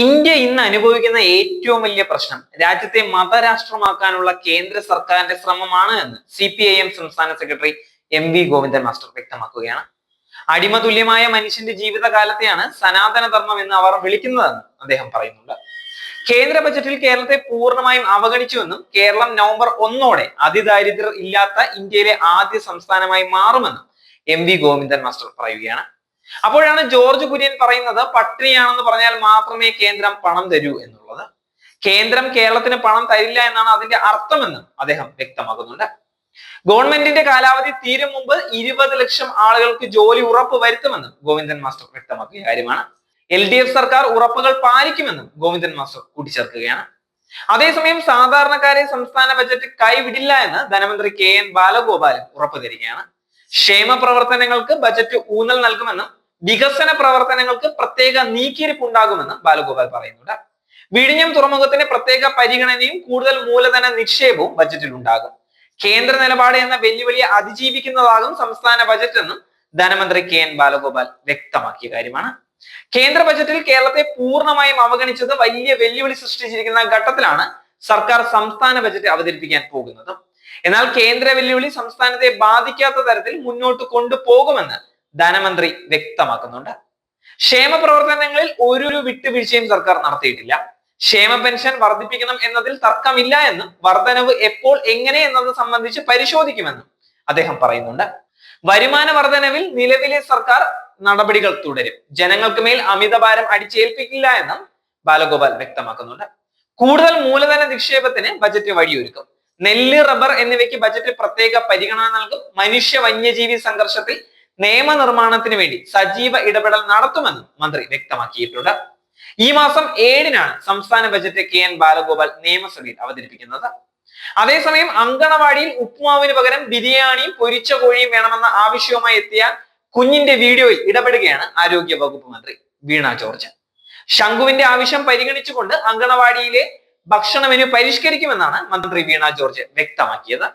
India ഇന്ന് അനുഭവിക്കുന്ന ഏറ്റവും വലിയ പ്രശ്നം രാജ്യത്തെ മതരാഷ്ട്രമാക്കാനുള്ള കേന്ദ്ര സർക്കാരിന്റെ ശ്രമമാണ് എന്ന് CPIM സംസ്ഥാന സെക്രട്ടറി MV ഗോവിന്ദൻ മാസ്റ്റർ വ്യക്തമാക്കുകയാണ്. അടിമതുല്യമായ മനുഷ്യന്റെ ജീവിതകാലത്തെയാണ് സനാതന ധർമ്മം എന്ന് അവർ വിളിക്കുന്നതെന്ന് അദ്ദേഹം പറയുന്നുണ്ട്. കേന്ദ്ര ബജറ്റിൽ കേരളത്തെ പൂർണ്ണമായും അവഗണിച്ചുവെന്നും കേരളം നവംബർ 1 അതിദാരിദ്ര്യർ ഇല്ലാത്ത ഇന്ത്യയിലെ ആദ്യ സംസ്ഥാനമായി മാറുമെന്നും MV ഗോവിന്ദൻ മാസ്റ്റർ പറയുകയാണ്. അപ്പോഴാണ് ജോർജ് കുര്യൻ പറയുന്നത് പട്ടിണിയാണെന്ന് പറഞ്ഞാൽ മാത്രമേ കേന്ദ്രം പണം തരൂ എന്നുള്ളത്. കേന്ദ്രം കേരളത്തിന് പണം തരില്ല എന്നാണ് അതിന്റെ അർത്ഥമെന്നും അദ്ദേഹം വ്യക്തമാക്കുന്നുണ്ട്. ഗവൺമെന്റിന്റെ കാലാവധി തീരും മുമ്പ് 20 ലക്ഷം ആളുകൾക്ക് ജോലി ഉറപ്പ് വരുത്തുമെന്നും ഗോവിന്ദൻ മാസ്റ്റർ വ്യക്തമാക്കിയ കാര്യമാണ്. LDF സർക്കാർ ഉറപ്പുകൾ പാലിക്കുമെന്നും ഗോവിന്ദൻ മാസ്റ്റർ കൂട്ടിച്ചേർക്കുകയാണ്. അതേസമയം സാധാരണക്കാരെ സംസ്ഥാന ബജറ്റ് കൈവിടില്ല എന്ന് ധനമന്ത്രി KN ബാലഗോപാലും ഉറപ്പു തരികയാണ്. ക്ഷേമ പ്രവർത്തനങ്ങൾക്ക് ബജറ്റ് ഊന്നൽ നൽകുമെന്നും വികസന പ്രവർത്തനങ്ങൾക്ക് പ്രത്യേക നീക്കിയിരിപ്പ് ഉണ്ടാകുമെന്നും ബാലഗോപാൽ പറയുന്നുണ്ട്. വിഴിഞ്ഞം തുറമുഖത്തിന് പ്രത്യേക പരിഗണനയും കൂടുതൽ മൂലധന നിക്ഷേപവും ബജറ്റിൽ ഉണ്ടാകും. കേന്ദ്ര നിലപാട് എന്ന വെല്ലുവിളിയെ അതിജീവിക്കുന്നതാകും സംസ്ഥാന ബജറ്റ് എന്നും ധനമന്ത്രി KN ബാലഗോപാൽ വ്യക്തമാക്കിയ കാര്യമാണ്. കേന്ദ്ര ബജറ്റിൽ കേരളത്തെ പൂർണ്ണമായും അവഗണിച്ചത് വലിയ വെല്ലുവിളി സൃഷ്ടിച്ചിരിക്കുന്ന ഘട്ടത്തിലാണ് സർക്കാർ സംസ്ഥാന ബജറ്റ് അവതരിപ്പിക്കാൻ പോകുന്നത്. എന്നാൽ കേന്ദ്ര വെല്ലുവിളി സംസ്ഥാനത്തെ ബാധിക്കാത്ത തരത്തിൽ മുന്നോട്ട് കൊണ്ടുപോകുമെന്ന് ധനമന്ത്രി വ്യക്തമാക്കുന്നുണ്ട്. ക്ഷേമ പ്രവർത്തനങ്ങളിൽ ഒരു വിട്ടുവീഴ്ചയും സർക്കാർ നടത്തിയിട്ടില്ല. ക്ഷേമ പെൻഷൻ വർദ്ധിപ്പിക്കണം എന്നതിൽ തർക്കമില്ല എന്നും വർധനവ് എപ്പോൾ എങ്ങനെ എന്നത് സംബന്ധിച്ച് പരിശോധിക്കുമെന്നും അദ്ദേഹം പറയുന്നുണ്ട്. വരുമാന വർധനവിൽ നിലവിലെ സർക്കാർ നടപടികൾ തുടരും. ജനങ്ങൾക്ക് മേൽ അമിതഭാരം അടിച്ചേൽപ്പിക്കില്ല എന്നും ബാലഗോപാൽ വ്യക്തമാക്കുന്നുണ്ട്. കൂടുതൽ മൂലധന നിക്ഷേപത്തിന് ബജറ്റ് വഴിയൊരുക്കും. നെല്ല്, റബ്ബർ എന്നിവയ്ക്ക് ബജറ്റ് പ്രത്യേക പരിഗണന നൽകും. മനുഷ്യ വന്യജീവി സംഘർഷത്തിൽ നിയമനിർമ്മാണത്തിന് വേണ്ടി സജീവ ഇടപെടൽ നടത്തുമെന്നും മന്ത്രി വ്യക്തമാക്കിയിട്ടുണ്ട്. ഈ മാസം 7-നാണ് സംസ്ഥാന ബജറ്റ് KN ബാലഗോപാൽ നിയമസഭയിൽ അവതരിപ്പിക്കുന്നത്. അതേസമയം അങ്കണവാടിയിൽ ഉപ്പുമാവിന് പകരം ബിരിയാണിയും പൊരിച്ച കോഴിയും വേണമെന്ന ആവശ്യവുമായി എത്തിയ കുഞ്ഞിന്റെ വീഡിയോയിൽ ഇടപെടുകയാണ് ആരോഗ്യ വകുപ്പ് മന്ത്രി വീണ ജോർജ്. ശംഖുവിന്റെ ആവശ്യം പരിഗണിച്ചുകൊണ്ട് അങ്കണവാടിയിലെ ഭക്ഷണ മെനു പരിഷ്കരിക്കുമെന്നാണ് മന്ത്രി വീണ ജോർജ് വ്യക്തമാക്കിയത്.